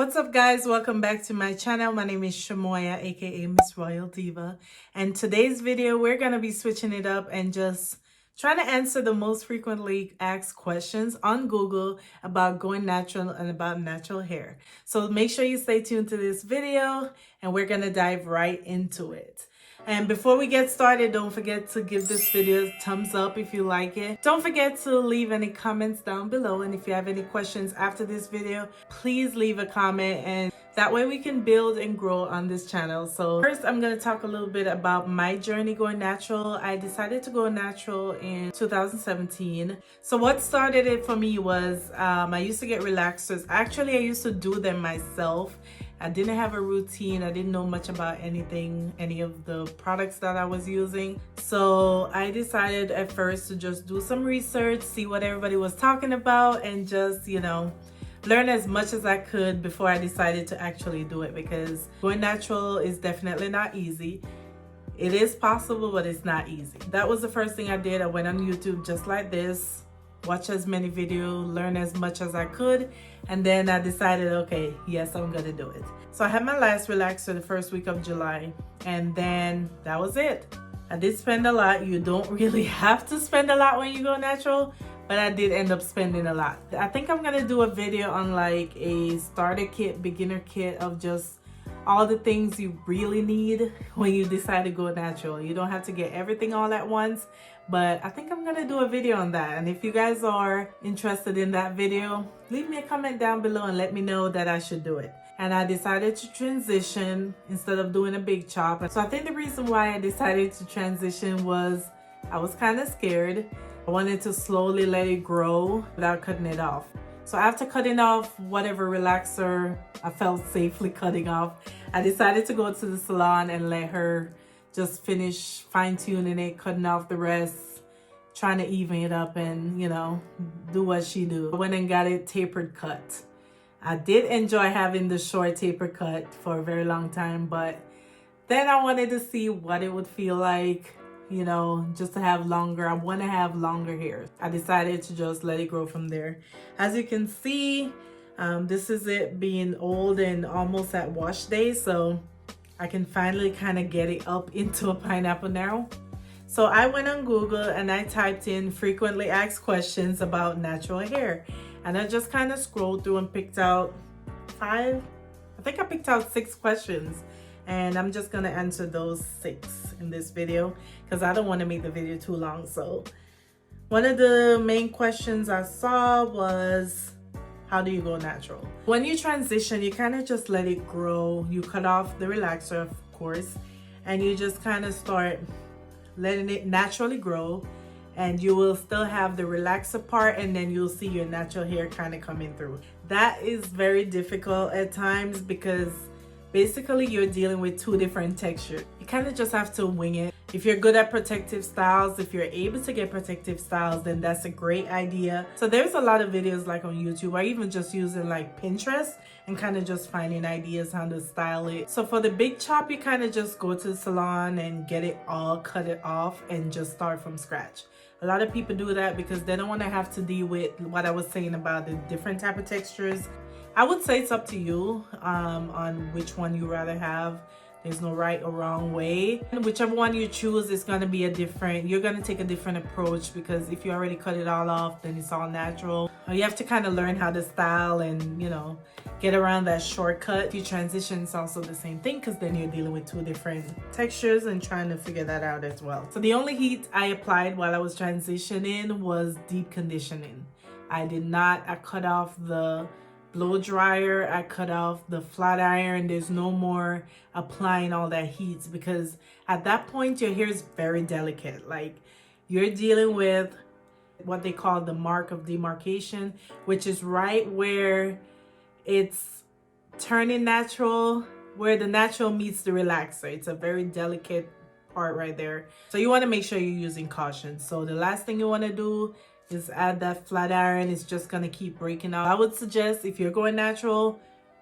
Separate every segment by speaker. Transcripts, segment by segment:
Speaker 1: What's up, guys? Welcome back to my channel. My name is Shamoya, aka Miss Royal Diva, and today's video we're gonna be switching it up and just trying to answer the most frequently asked questions on Google about going natural and about natural hair. So make sure you stay tuned to this video and we're gonna dive right into it. And before we get started, don't forget to give this video a thumbs up if you like it. Don't forget to leave any comments down below. And if you have any questions after this video, please leave a comment, and that way we can build and grow on this channel. So first, I'm going to talk a little bit about my journey going natural. I decided to go natural in 2017. So what started it for me was I used to get relaxers. Actually, I used to do them myself. I didn't have a routine. I didn't know much about anything, any of the products that I was using. So I decided at first to just do some research, see what everybody was talking about, and just, learn as much as I could before I decided to actually do it, because going natural is definitely not easy. It is possible, but it's not easy. That was the first thing I did. I went on YouTube just like this, watch as many videos, learn as much as I could, and then I decided, okay, yes, I'm gonna do it. So I had my last relaxer the first week of July, and then that was it. I did spend a lot. You don't really have to spend a lot when you go natural, but I did end up spending a lot. I think I'm gonna do a video on like a starter kit, beginner kit of just all the things you really need when you decide to go natural. You don't have to get everything all at once, but I think I'm gonna do a video on that. And if you guys are interested in that video, leave me a comment down below and let me know that I should do it. And I decided to transition instead of doing a big chop. So I think the reason why I decided to transition was I was kind of scared. I wanted to slowly let it grow without cutting it off. So after cutting off whatever relaxer I felt safely cutting off, I decided to go to the salon and let her just finish fine-tuning it, cutting off the rest, trying to even it up and, do what she do. I went and got it tapered cut. I did enjoy having the short taper cut for a very long time, but then I wanted to see what it would feel like, just to have longer. I want to have longer hair. I decided to just let it grow from there. As you can see, this is it being old and almost at wash day, so I can finally kind of get it up into a pineapple now. So I went on Google and I typed in frequently asked questions about natural hair, and I just kind of scrolled through and picked out 6 questions. And I'm just gonna answer those 6 in this video because I don't want to make the video too long. So one of the main questions I saw was, how do you go natural? When you transition, you kind of just let it grow. You cut off the relaxer, of course, and you just kind of start letting it naturally grow, and you will still have the relaxer part, and then you'll see your natural hair kind of coming through. That is very difficult at times because basically you're dealing with 2 different textures. You kind of just have to wing it. If you're good at protective styles, if you're able to get protective styles, then that's a great idea. So there's a lot of videos like on YouTube, or even just using like Pinterest and kind of just finding ideas how to style it. So for the big chop, you kind of just go to the salon and get it all, cut it off, and just start from scratch. A lot of people do that because they don't want to have to deal with what I was saying about the different type of textures. I would say it's up to you on which one you rather have. There's no right or wrong way. And whichever one you choose is going to be you're going to take a different approach, because if you already cut it all off, then it's all natural. You have to kind of learn how to style and, get around that shortcut. If you transition, it's also the same thing, because then you're dealing with 2 different textures and trying to figure that out as well. So the only heat I applied while I was transitioning was deep conditioning. I cut off the blow dryer, I cut off the flat iron. There's no more applying all that heat, because at that point your hair is very delicate. Like, you're dealing with what they call the mark of demarcation, which is right where it's turning natural, where the natural meets the relaxer. It's a very delicate part right there, so you want to make sure you're using caution. So the last thing you want to do is add that flat iron. It's just gonna keep breaking out. I would suggest, if you're going natural,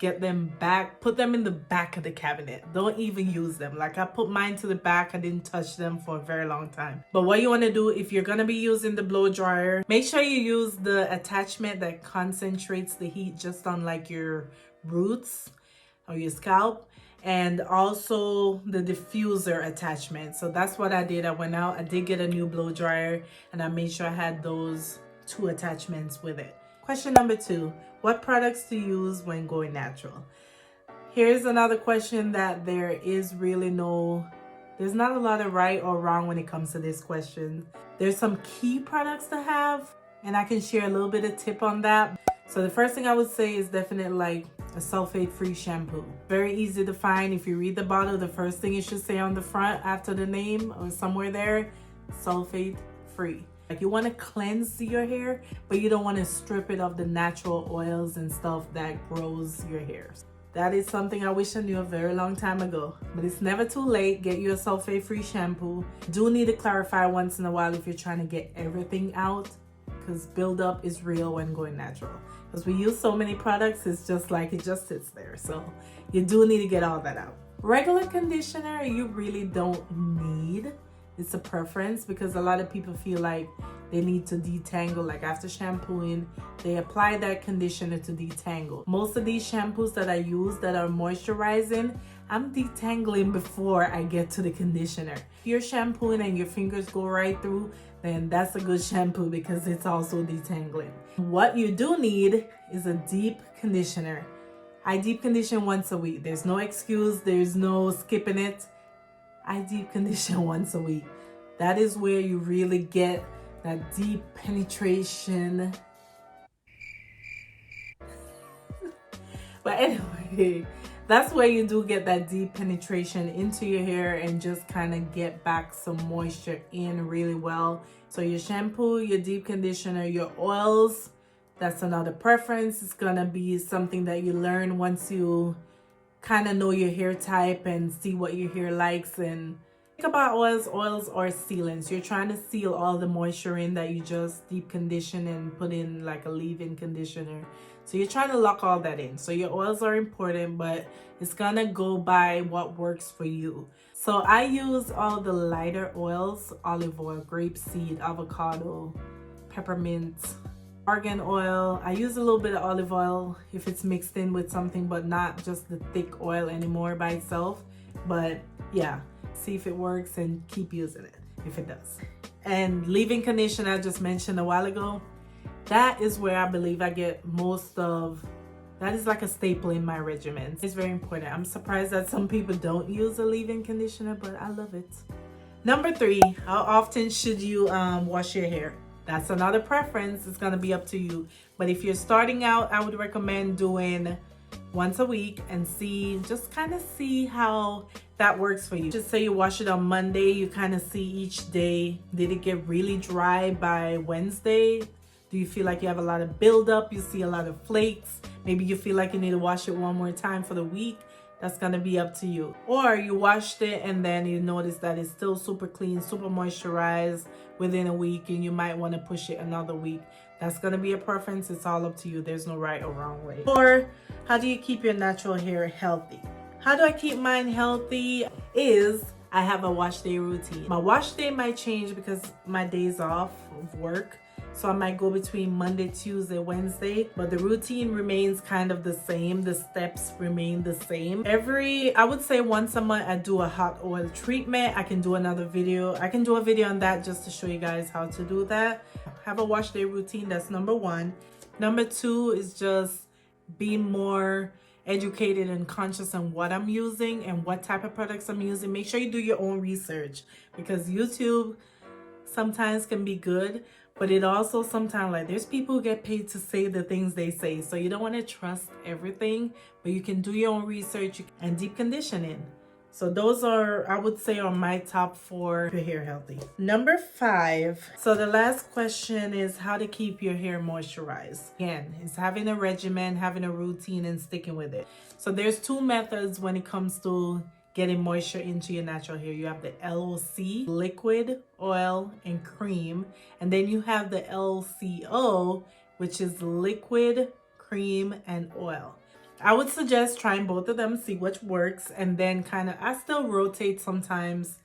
Speaker 1: get them back, put them in the back of the cabinet. Don't even use them. Like, I put mine to the back. I didn't touch them for a very long time. But what you want to do, if you're going to be using the blow dryer, make sure you use the attachment that concentrates the heat just on like your roots or your scalp, and also the diffuser attachment. So that's what I did. I went out, I did get a new blow dryer, and I made sure I had those two attachments with it. Question number 2, what products to use when going natural? Here's another question that there's not a lot of right or wrong when it comes to this question. There's some key products to have, and I can share a little bit of tip on that. So the first thing I would say is definitely like a sulfate-free shampoo. Very easy to find. If you read the bottle, the first thing it should say on the front after the name or somewhere there, sulfate-free. Like, you want to cleanse your hair, but you don't want to strip it of the natural oils and stuff that grows your hair. That is something I wish I knew a very long time ago, but it's never too late. Get you a sulfate-free shampoo. Do need to clarify once in a while if you're trying to get everything out, because buildup is real when going natural. Because we use so many products, it's just like it just sits there. So you do need to get all that out. Regular conditioner, you really don't need. It's a preference, because a lot of people feel like they need to detangle. Like after shampooing, they apply that conditioner to detangle. Most of these shampoos that I use that are moisturizing, I'm detangling before I get to the conditioner. If you're shampooing and your fingers go right through, then that's a good shampoo, because it's also detangling. What you do need is a deep conditioner. I deep condition once a week. There's no excuse. There's no skipping it. I deep condition once a week. That is where you really get that deep penetration. But anyway, that's where you do get that deep penetration into your hair and just kind of get back some moisture in really well. So your shampoo, your deep conditioner, your oils, that's another preference. It's gonna be something that you learn once you kind of know your hair type and see what your hair likes. And think about oils or sealants. You're trying to seal all the moisture in that you just deep condition and put in like a leave-in conditioner. So you're trying to lock all that in. So your oils are important, but it's gonna go by what works for you. So I use all the lighter oils: olive oil, grapeseed, avocado, peppermint, argan oil. I use a little bit of olive oil if it's mixed in with something, but not just the thick oil anymore by itself. But yeah, see if it works and keep using it if it does. And leave-in conditioner I just mentioned a while ago, that is where I believe I get most of, that is like a staple in my regimen. It's very important. I'm surprised that some people don't use a leave-in conditioner, but I love it. Number 3, how often should you wash your hair? That's another preference. It's gonna be up to you. But if you're starting out, I would recommend doing once a week and just kind of see how that works for you. Just say you wash it on Monday, you kind of see each day, did it get really dry by Wednesday? Do you feel like you have a lot of buildup? You see a lot of flakes? Maybe you feel like you need to wash it one more time for the week. That's gonna be up to you. Or you washed it and then you notice that it's still super clean, super moisturized within a week, and you might want to push it another week. That's gonna be a preference. It's all up to you. There's no right or wrong way. Or how do you keep your natural hair healthy? How do I keep mine healthy? I have a wash day routine. My wash day might change because my days off of work. So I might go between Monday, Tuesday, Wednesday, but the routine remains kind of the same. The steps remain the same. I would say once a month, I do a hot oil treatment. I can do another video. I can do a video on that just to show you guys how to do that. Have a wash day routine. That's number 1. Number 2 is just being more educated and conscious on what I'm using and what type of products I'm using. Make sure you do your own research, because YouTube sometimes can be good, but it also sometimes, like, there's people who get paid to say the things they say. So you don't want to trust everything, but you can do your own research and deep conditioning. So those are, I would say, are my top 4 for hair healthy. Number 5. So the last question is how to keep your hair moisturized. Again, it's having a regimen, having a routine, and sticking with it. So there's 2 methods when it comes to getting moisture into your natural hair. You have the LOC, liquid, oil, and cream. And then you have the LCO, which is liquid, cream, and oil. I would suggest trying both of them, see which works, and then I still rotate sometimes.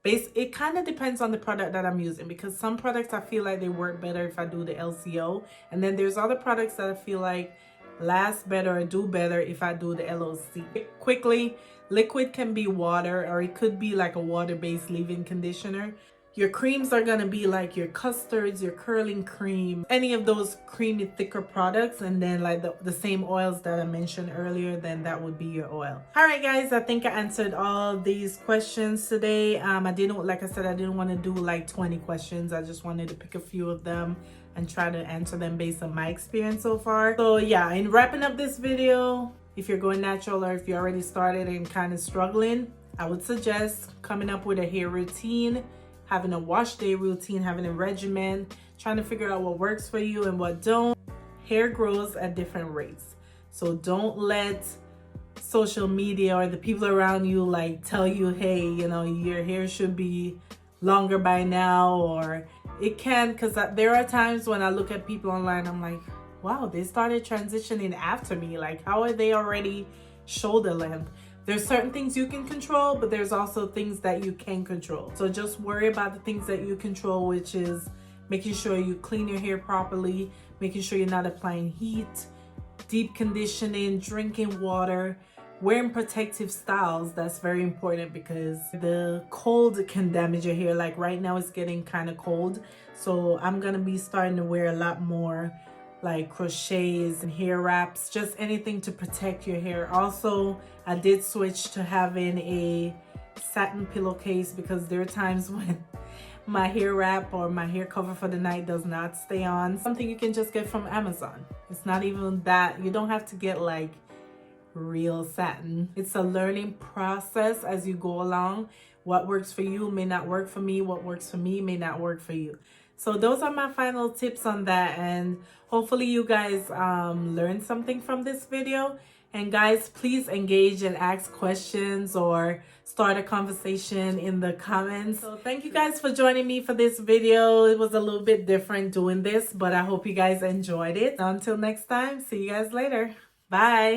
Speaker 1: It kind of depends on the product that I'm using, because some products I feel like they work better if I do the LCO. And then there's other products that I feel like last better or do better if I do the LOC. Quickly, liquid can be water, or it could be like a water-based leave-in conditioner. Your creams are gonna be like your custards, your curling cream, any of those creamy, thicker products, and then like the same oils that I mentioned earlier, then that would be your oil. All right, guys, I think I answered all these questions today. I didn't, like I said, I didn't want to do like 20 questions. I just wanted to pick a few of them and try to answer them based on my experience so far. So yeah, in wrapping up this video, if you're going natural or if you already started and kind of struggling, I would suggest coming up with a hair routine, having a wash day routine, having a regimen, trying to figure out what works for you and what don't. Hair grows at different rates. So don't let social media or the people around you like tell you, hey, you know, your hair should be longer by now, or it can, because there are times when I look at people online, I'm like, wow, they started transitioning after me. Like, how are they already shoulder length? There's certain things you can control, but there's also things that you can control. So just worry about the things that you control, which is making sure you clean your hair properly, making sure you're not applying heat, deep conditioning, drinking water, wearing protective styles. That's very important because the cold can damage your hair. Like right now it's getting kind of cold. So I'm gonna be starting to wear a lot more like crochets and hair wraps, just anything to protect your hair. Also, I did switch to having a satin pillowcase because there are times when my hair wrap or my hair cover for the night does not stay on. Something you can just get from Amazon. It's not even that, you don't have to get like real satin. It's a learning process as you go along. What works for you may not work for me. What works for me may not work for you. So those are my final tips on that, and hopefully you guys learned something from this video. And guys, please engage and ask questions or start a conversation in the comments. So thank you guys for joining me for this video. It was a little bit different doing this, but I hope you guys enjoyed it. Until next time, see you guys later. Bye.